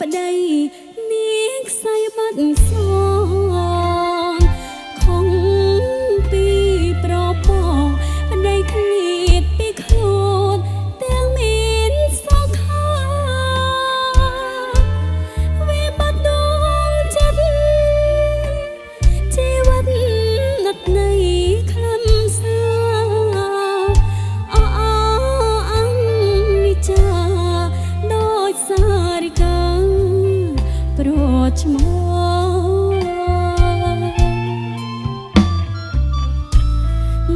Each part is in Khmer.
ប្តីនាងខ្សែបាត់សងខំពីប្រពងប្តីឃ្លៀតពីខ្លួនទាំងមានសោខាវាបាត់ដងចិត្តជីវិតណត់នៃខ្លឹមសារអអងនិចាដូចសារិកាប្រឈ្មោះ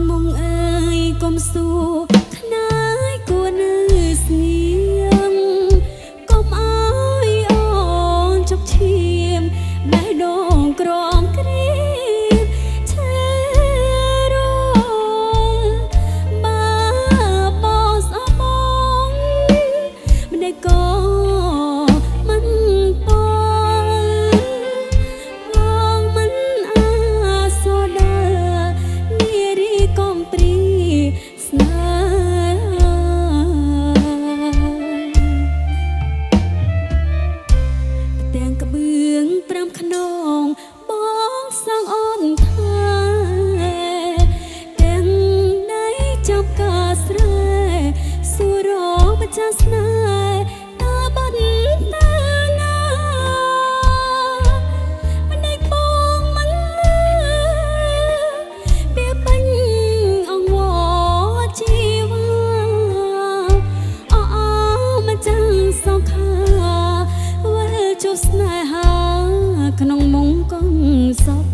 មុងអើយកុំសួរខ្នាយគួរនៅស្ងៀមកុំអើយអូនជុកឈាមបេះដូងក្រំគ្រៀមឆេរបាបោស្អបងម្ដេចក៏មិនពបងមិនអាសូដានារីកំព្រីស្នេហាទាំងក្បឿង5ខ្នងបងសងអូនថាទាំងដៃចាប់ការស្រែសួររកម្ចាស់ស្នេហ៍តើបាត់តាណាមិនដេចបងមិនលឺពីបាញ់អង្វរជីវ៉ាអូមិនចាំសងខាវិលជួបស្នេហាក្នុងមុំកងសព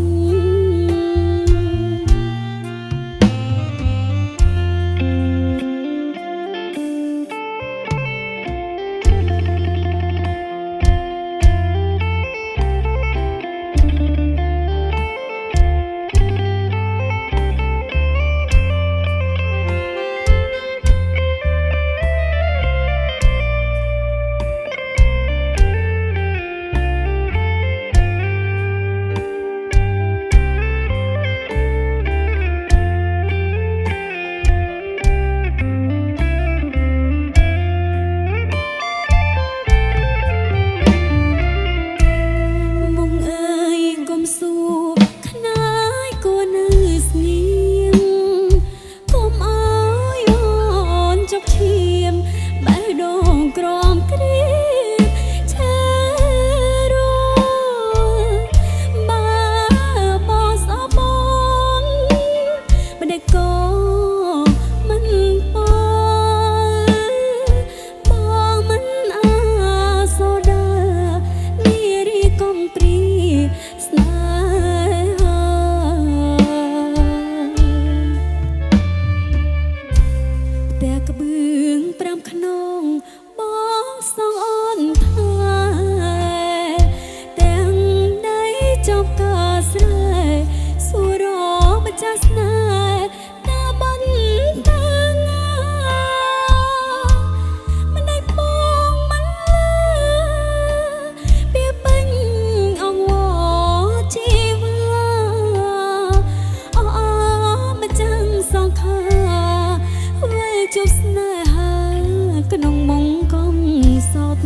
ជួបស្នេហាក្នុងមុំកងសព